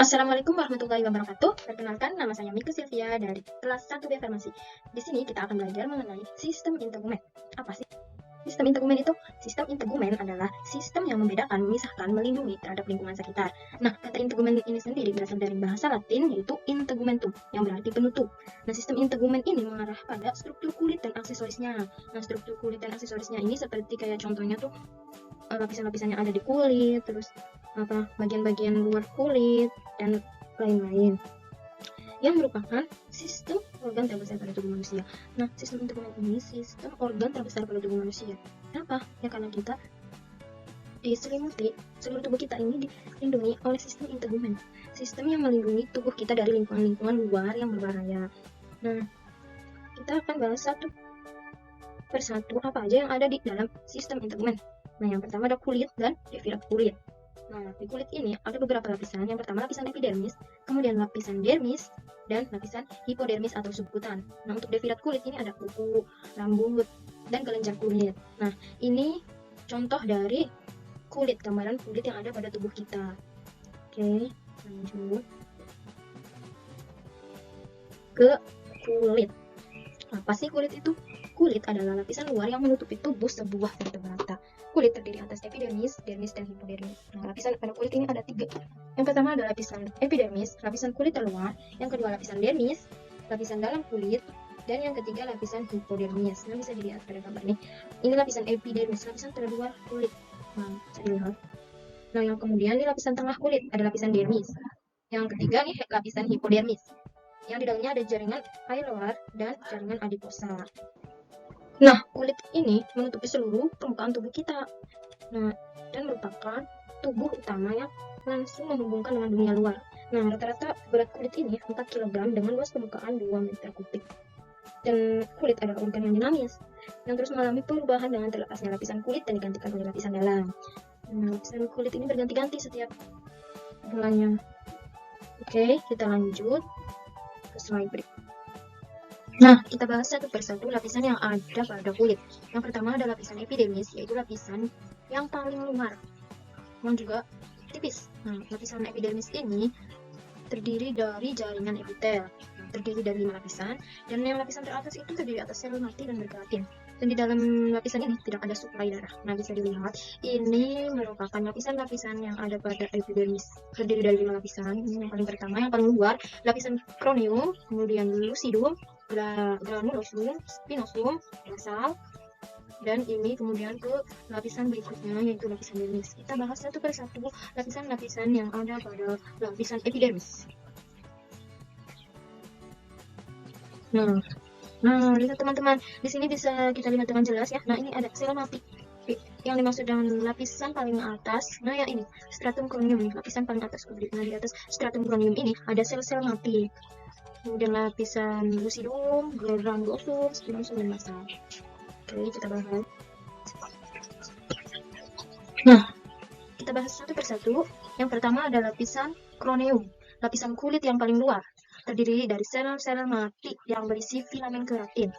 Assalamualaikum warahmatullahi wabarakatuh. Perkenalkan, nama saya Mika Sylvia dari kelas 1B Farmasi. Di sini kita akan belajar mengenai sistem integumen. Apa sih sistem integumen itu? Sistem integumen adalah sistem yang membedakan, memisahkan, melindungi terhadap lingkungan sekitar. Nah, kata integumen ini sendiri berasal dari bahasa Latin yaitu integumentum, yang berarti penutup. Nah, sistem integumen ini mengarah pada struktur kulit dan aksesorisnya. Nah, struktur kulit dan aksesorisnya ini seperti kayak contohnya tuh lapisan-lapisan yang ada di kulit, terus bagian-bagian luar kulit dan lain-lain yang merupakan sistem organ terbesar pada tubuh manusia. Nah, sistem integumen ini sistem organ terbesar pada tubuh manusia. Kenapa? Ya karena kita diselimuti, seluruh tubuh kita ini dilindungi oleh sistem integumen. Sistem yang melindungi tubuh kita dari lingkungan-lingkungan luar yang berbahaya. Nah, kita akan bahas satu persatu apa aja yang ada di dalam sistem integumen. Nah, yang pertama ada kulit dan devirat kulit. Nah, di kulit ini ada beberapa lapisan. Yang pertama lapisan epidermis, kemudian lapisan dermis, dan lapisan hipodermis atau subkutan. Nah, untuk devirat kulit ini ada kuku, rambut, dan kelenjar kulit. Nah, ini contoh dari kulit, gambaran kulit yang ada pada tubuh kita. Oke, lanjut ke kulit. Apa sih kulit itu? Kulit adalah lapisan luar yang menutupi tubuh sebuah vertebrata. Kulit terdiri atas epidermis, dermis, dan hipodermis. Nah, lapisan pada kulit ini ada 3. Yang pertama adalah lapisan epidermis, lapisan kulit terluar. Yang kedua lapisan dermis, lapisan dalam kulit. Dan yang ketiga lapisan hipodermis. Nah, bisa dilihat pada gambar ini. Ini lapisan epidermis, lapisan terluar kulit. Nah, bisa dilihat. Nah, yang kemudian di lapisan tengah kulit ada lapisan dermis. Yang ketiga nih lapisan hipodermis. Yang di dalamnya ada jaringan hialuar dan jaringan adiposa. Nah, kulit ini menutupi seluruh permukaan tubuh kita. Nah, dan merupakan tubuh utama yang langsung menghubungkan dengan dunia luar. Nah, rata-rata berat kulit ini 4 kg dengan luas permukaan 2 meter kubik. Dan kulit adalah organ yang dinamis, yang terus mengalami perubahan dengan terlepasnya lapisan kulit dan digantikan oleh lapisan dalam. Nah, lapisan kulit ini berganti-ganti setiap bulannya. Oke, kita lanjut ke slide berikutnya. Nah, kita bahas satu persatu lapisan yang ada pada kulit. Yang pertama ada lapisan epidermis, yaitu lapisan yang paling luar, yang juga tipis. Nah, lapisan epidermis ini terdiri dari jaringan epitel, terdiri dari 5 lapisan, dan yang lapisan teratas itu terdiri atas sel mati dan berkeratin. Dan di dalam lapisan ini tidak ada suplai darah. Nah, bisa dilihat, ini merupakan lapisan-lapisan yang ada pada epidermis. Terdiri dari 5 lapisan. Ini yang paling pertama, yang paling luar, lapisan corneum, kemudian lucidum, granulosum, spinosum, basal, dan ini kemudian ke lapisan berikutnya yaitu lapisan dermis. Kita bahas satu persatu lapisan-lapisan yang ada pada lapisan epidermis. Nah, lihat teman-teman, di sini bisa kita lihat dengan jelas ya. Nah, ini ada sel mati yang dimaksud dengan lapisan paling atas. Nah, yang ini stratum corneum, lapisan paling atas kulit. Nah, di atas stratum corneum ini ada sel-sel mati. Kemudian lapisan lucidum, granulosum, spinosum, dan basal. Oke, kita bahas. Nah, kita bahas satu persatu. Yang pertama ada lapisan corneum, lapisan kulit yang paling luar, terdiri dari sel-sel mati yang berisi filamen keratin.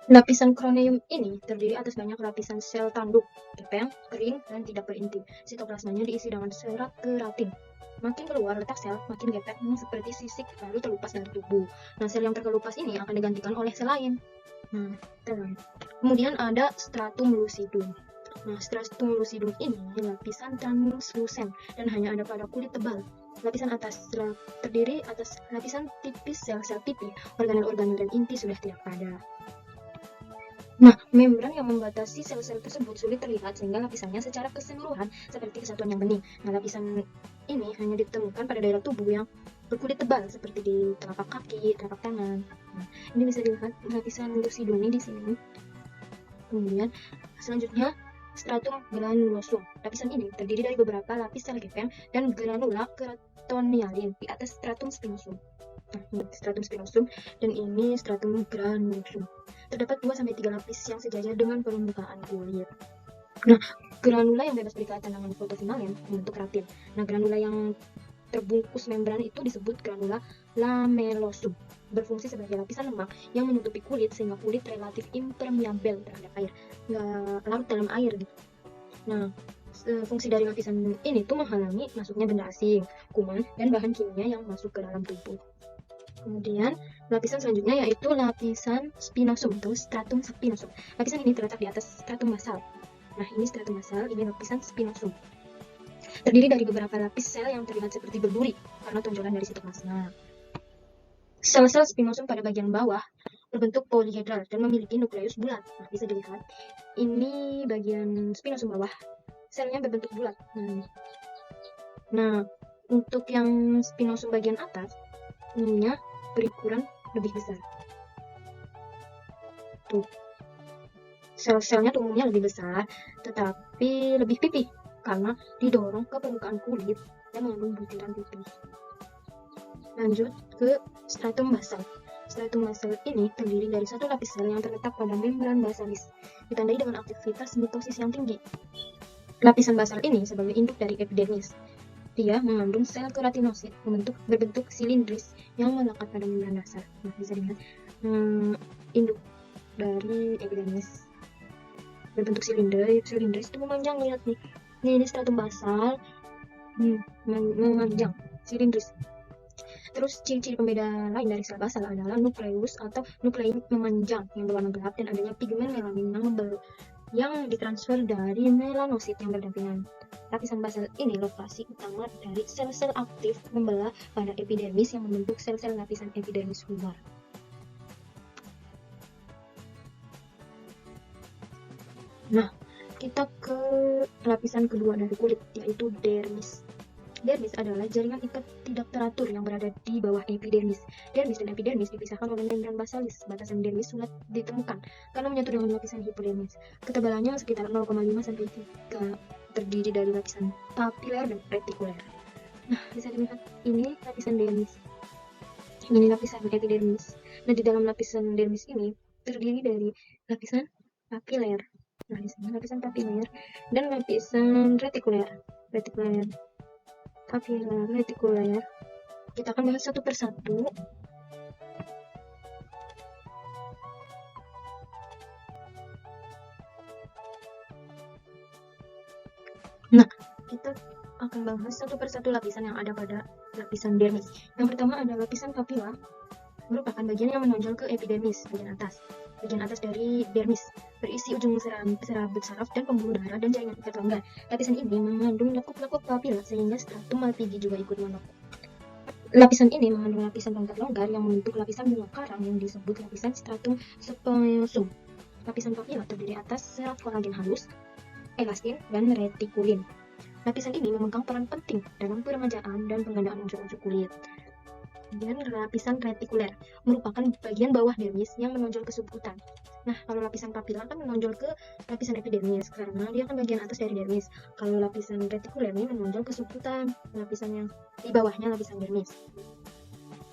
Lapisan corneum ini terdiri atas banyak lapisan sel tanduk, gepeng, kering, dan tidak berinti. Sitoplasmanya diisi dengan serat keratin. Makin keluar letak sel, makin gepeng seperti sisik lalu terlepas dari tubuh. Nah, sel yang terkelupas ini akan digantikan oleh sel lain. Nah, kemudian ada stratum lucidum. Nah, stratum lucidum ini lapisan translusen dan hanya ada pada kulit tebal. Lapisan atas terdiri atas lapisan tipis sel-sel pipi, organel-organel dan inti sudah tidak ada. Nah, membran yang membatasi sel-sel tersebut sulit terlihat sehingga lapisannya secara keseluruhan seperti kesatuan yang bening. Nah, lapisan ini hanya ditemukan pada daerah tubuh yang berkulit tebal seperti di telapak kaki, telapak tangan. Nah, ini bisa dilihat lapisan lucidum ini di sini. Kemudian selanjutnya stratum granulosum. Lapisan ini terdiri dari beberapa lapis sel gepeng dan granula keratonialin di atas stratum spinosum. Nah, ini stratum spinosum dan ini stratum granulosum. Terdapat 2-3 lapis yang sejajar dengan permukaan kulit. Nah, granula yang bebas berikatan dengan fotofinalen membentuk keratin. Nah, granula yang terbungkus membran itu disebut granula lamellosum. Berfungsi sebagai lapisan lemak yang menutupi kulit sehingga kulit relatif impermeabel terhadap air, nggak larut dalam air gitu. Nah, Fungsi dari lapisan ini tuh menghalangi masuknya benda asing, kuman, dan bahan kimia yang masuk ke dalam tubuh. Kemudian lapisan selanjutnya yaitu lapisan spinosum atau stratum spinosum. Lapisan ini terletak di atas stratum basal. Nah, ini stratum basal, ini lapisan spinosum. Terdiri dari beberapa lapis sel yang terlihat seperti berduri karena tonjolan dari sitoplasma. Sel-sel spinosum pada bagian bawah berbentuk polihedral dan memiliki nukleus bulat. Nah, bisa dilihat, ini bagian spinosum bawah, selnya berbentuk bulat. Nah, untuk yang spinosum bagian atas, umumnya berukuran lebih besar. Tuh, sel-selnya tuh umumnya lebih besar, tetapi lebih pipih karena didorong ke permukaan kulit dan mengandung butiran pipih. Lanjut ke stratum basal. Stratum basal ini terdiri dari satu lapis sel yang terletak pada membran basalis, ditandai dengan aktivitas mitosis yang tinggi. Lapisan basal ini sebagai induk dari epidermis. Dia mengandung sel keratinosit berbentuk silindris yang melekat pada membran dasar. Nah, bisa dilihat induk dari epidermis berbentuk silindris itu memanjang, lihat nih. Ini stratum basal memanjang, silindris. Terus ciri-ciri pembeda lain dari sel basal adalah nukleus atau nuklei memanjang yang berwarna gelap dan adanya pigmen melanin yang ditransfer dari melanosit yang berdampingan. Lapisan basal ini lokasi utama dari sel-sel aktif membelah pada epidermis yang membentuk sel-sel lapisan epidermis luar. Nah, kita ke lapisan kedua dari kulit, yaitu dermis. Dermis adalah jaringan ikat tidak teratur yang berada di bawah epidermis. Dermis dan epidermis dipisahkan oleh membran basalis. Batasan dermis sulit ditemukan karena menyatu dengan lapisan hipodermis. Ketebalannya sekitar 0,5 sampai 3, terdiri dari lapisan papiler dan retikuler. Nah, bisa dilihat, ini lapisan dermis. Ini lapisan epidermis. Nah, di dalam lapisan dermis ini terdiri dari lapisan papiler. Nah, di sini lapisan papiler dan lapisan retikuler. Papiler, retikuler. Kita akan bahas satu persatu. Nah, kita akan bahas satu persatu lapisan yang ada pada lapisan dermis. Yang pertama ada lapisan papila, merupakan bagian yang menonjol ke epidermis bagian atas dari dermis, berisi ujung serabut saraf dan pembuluh darah dan jaringan ikat longgar. Lapisan ini mengandung lekuk-lekuk papila sehingga stratum Malpighi juga ikut melekuk. Lapisan ini mengandung lapisan rongga longgar yang membentuk lapisan bunga karang yang disebut lapisan stratum spinosum. Lapisan papila terdiri atas serat kolagen halus, elastin, dan retikulin. Lapisan ini memegang peran penting dalam peremajaan dan penggandaan unsur-unsur kulit. Dan lapisan retikuler merupakan bagian bawah dermis yang menonjol ke subkutan. Nah, kalau lapisan papila kan menonjol ke lapisan epidermis karena dia kan bagian atas dari dermis. Kalau lapisan retikuler ini menonjol ke subkutan, lapisan yang di bawahnya lapisan dermis.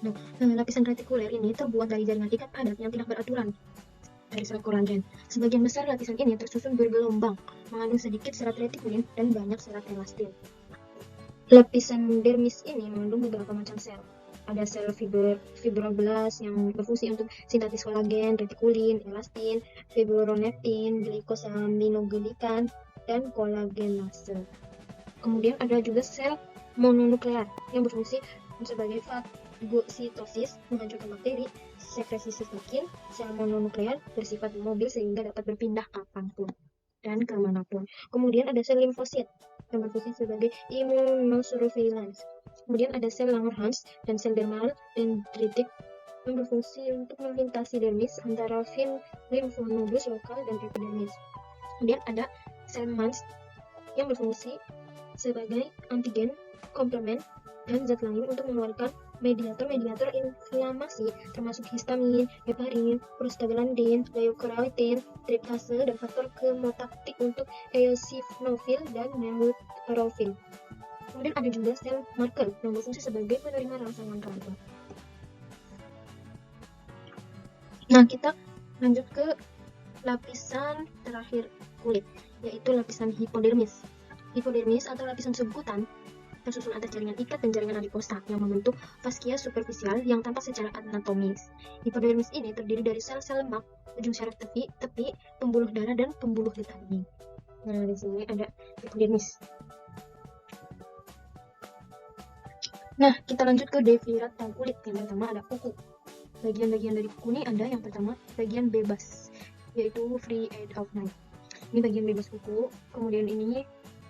Nah, lapisan retikuler ini terbuat dari jaringan ikat padat yang tidak beraturan dari serat kolagen. Sebagian besar lapisan ini tersusun bergelombang, mengandung sedikit serat retikulin dan banyak serat elastin. Lapisan dermis ini mengandung beberapa macam sel. Ada sel fibroblas yang berfungsi untuk sintetis kolagen, retikulin, elastin, fibronektin, glikosaminoglikan, dan kolagenase. Kemudian ada juga sel mononuklear yang berfungsi sebagai fagositosis, menghancurkan bakteri, sekresi sitokin. Sel mononuklear bersifat mobil sehingga dapat berpindah kapanpun dan kemanapun. Kemudian ada sel limfosit yang berfungsi sebagai immunosurveillance. Kemudian ada sel Langerhans dan sel dermal dendritik yang berfungsi untuk melintasi dermis antara limfonodus lokal dan epidermis. Kemudian ada sel Mans yang berfungsi sebagai antigen, komplement, dan zat lain untuk mengeluarkan mediator-mediator inflamasi termasuk histamin, heparin, prostaglandin, leukotrientin, tryptase, dan faktor kemotaktik untuk eosinofil dan neutrofil. Kemudian ada juga sel marker yang berfungsi sebagai penerima rangsangan kanker. Nah, kita lanjut ke lapisan terakhir kulit, yaitu lapisan hipodermis. Hipodermis atau lapisan subkutan tersusun atas jaringan ikat dan jaringan adiposa yang membentuk fascia superficial yang tampak secara anatomis. Hipodermis ini terdiri dari sel-sel lemak, ujung syaraf tepi, pembuluh darah, dan pembuluh getah bening. Nah, di sini ada epidermis. Nah, kita lanjut ke devirata kulit. Yang pertama ada kuku. Bagian-bagian dari kuku ini ada yang pertama bagian bebas, yaitu free end of nail. Ini bagian bebas kuku. Kemudian ini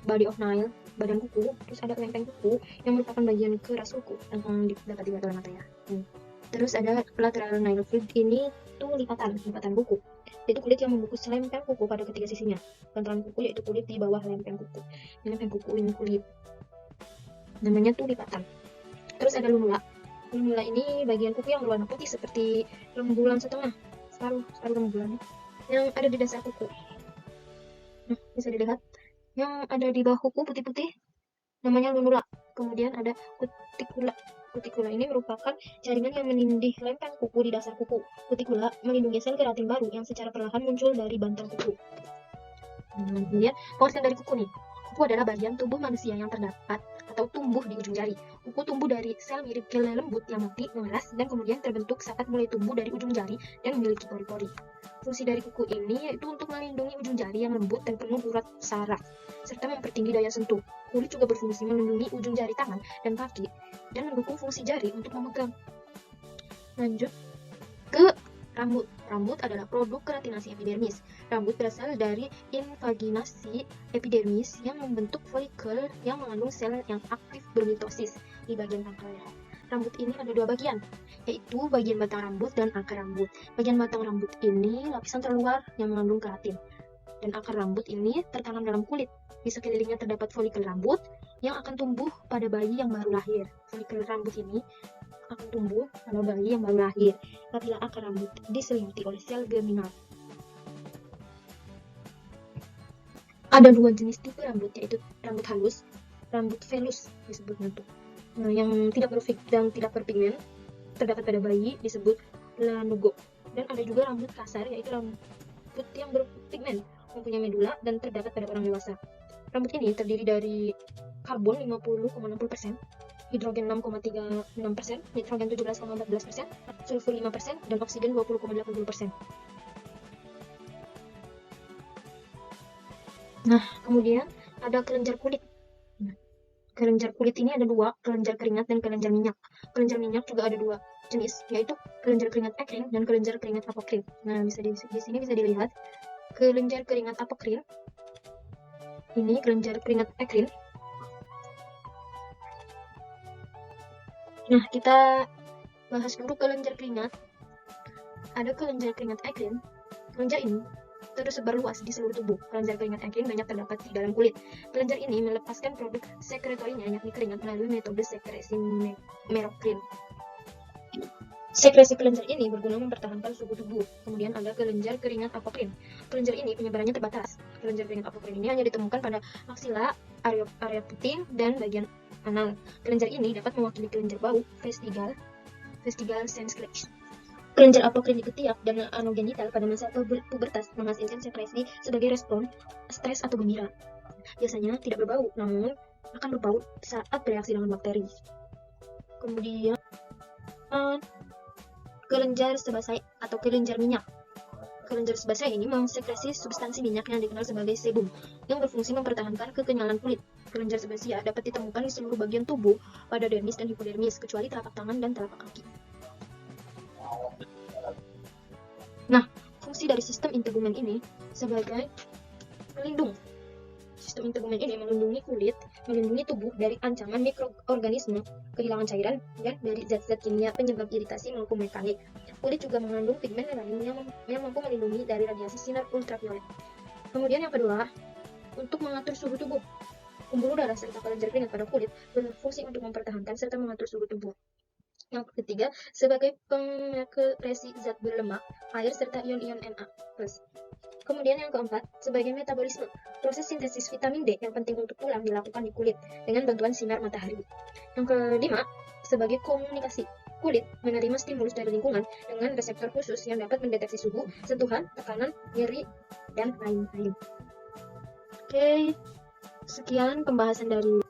body of nail, badan kuku. Terus ada lempeng kuku yang merupakan bagian keras kuku yang dapat dilihat oleh mata ya. Terus ada lateral nail field, ini tuh lipatan kuku. Itu kulit yang membungkus lempeng kuku pada ketiga sisinya. Bantalan kuku yaitu kulit di bawah lempeng kuku. Lempeng kuku ini kulit. Namanya tuh lipatan. Terus ada lunula. Lunula ini bagian kuku yang berwarna putih seperti rembulan setengah, separuh rembulan yang ada di dasar kuku. Nah, bisa dilihat yang ada di bawah kuku putih-putih namanya lunula. Kemudian ada kutikula. Kutikula ini merupakan jaringan yang menindih lempeng kuku di dasar kuku. Kutikula melindungi sel keratin baru yang secara perlahan muncul dari bantal kuku. Kemudian organ dari kuku nih. Kuku adalah bagian tubuh manusia yang terdapat atau tumbuh di ujung jari. Kuku tumbuh dari sel mirip kele lembut yang mati, mengeras, dan kemudian terbentuk saat mulai tumbuh dari ujung jari dan memiliki pori-pori. Fungsi dari kuku ini yaitu untuk melindungi ujung jari yang lembut dan penuh urat saraf, serta mempertinggi daya sentuh. Kulit juga berfungsi melindungi ujung jari tangan dan kaki, dan mendukung fungsi jari untuk memegang. Lanjut ke rambut. Rambut adalah produk keratinasi epidermis. Rambut berasal dari invaginasi epidermis yang membentuk folikel yang mengandung sel yang aktif bermitosis di bagian pangkal leher. Rambut ini ada dua bagian, yaitu bagian batang rambut dan akar rambut. Bagian batang rambut ini lapisan terluar yang mengandung keratin, dan akar rambut ini tertanam dalam kulit. Di sekelilingnya terdapat folikel rambut yang akan tumbuh pada bayi yang baru lahir. Folikel rambut ini akan tumbuh pada bayi yang baru lahir apabila akar rambut diselimuti oleh sel germinal. Ada dua jenis tipe rambut, yaitu rambut halus, rambut velus disebutnya tuh. Nah, yang tidak dan tidak berpigmen terdapat pada bayi disebut lanugo. Dan ada juga rambut kasar, yaitu rambut yang berpigmen, mempunyai medula dan terdapat pada orang dewasa. Rambut ini terdiri dari karbon 50,60%, hidrogen 6,36%, nitrogen 17,14%, sulfur 5%, dan oksigen 20,80%. Nah, kemudian ada kelenjar kulit. Nah, kelenjar kulit ini ada dua, kelenjar keringat dan kelenjar minyak. Kelenjar minyak juga ada dua jenis, yaitu kelenjar keringat ekrin dan kelenjar keringat apokrin. Nah, di sini bisa dilihat kelenjar keringat apokrin. Ini kelenjar keringat ekrin. Nah, kita bahas dulu kelenjar keringat. Ada kelenjar keringat ekrin. Kelenjar ini tersebar luas di seluruh tubuh. Kelenjar keringat ekrin banyak terdapat di dalam kulit. Kelenjar ini melepaskan produk sekretorinya, yakni keringat, melalui metode sekresi merokrin. Sekresi kelenjar ini berguna mempertahankan suhu tubuh. Kemudian ada kelenjar keringat apokrin. Kelenjar ini penyebarannya terbatas. Kelenjar keringat apokrin ini hanya ditemukan pada maksila, area puting, dan bagian anal. Kelenjar ini dapat mewakili kelenjar bau, vestigal sensclex. Kelenjar apokrin di ketiak dan anogenital pada masa pubertas menghasilkan sekresi sebagai respon stres atau gembira. Biasanya tidak berbau, namun akan berbau saat bereaksi dengan bakteri. Kemudian kelenjar sebasai atau kelenjar minyak. Kelenjar sebasai ini mensekresi substansi minyak yang dikenal sebagai sebum, yang berfungsi mempertahankan kekenyalan kulit. Kelenjar sebasia dapat ditemukan di seluruh bagian tubuh pada dermis dan hipodermis, kecuali telapak tangan dan telapak kaki. Nah, fungsi dari sistem integumen ini sebagai pelindung. Sistem integumen ini melindungi kulit, melindungi tubuh dari ancaman mikroorganisme, kehilangan cairan, dan dari zat-zat kimia penyebab iritasi maupun mekanik. Kulit juga mengandung pigmen melanin yang mampu melindungi dari radiasi sinar ultraviolet. Kemudian yang kedua, untuk mengatur suhu tubuh. Pembuluh darah serta kelenjar keringat pada kulit berfungsi untuk mempertahankan serta mengatur suhu tubuh. Yang ketiga, sebagai pengekresi zat berlemak, air, serta ion-ion Na+. Kemudian yang keempat, sebagai metabolisme, proses sintesis vitamin D yang penting untuk tulang dilakukan di kulit dengan bantuan sinar matahari. Yang kelima, sebagai komunikasi, kulit menerima stimulus dari lingkungan dengan reseptor khusus yang dapat mendeteksi suhu, sentuhan, tekanan, nyeri, dan lain-lain. Oke, sekian pembahasan dari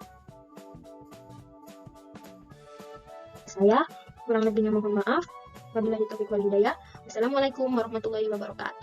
saya. Kurang lebihnya mohon maaf. Wabillahi taufiq wal hidayah. Wassalamualaikum warahmatullahi wabarakatuh.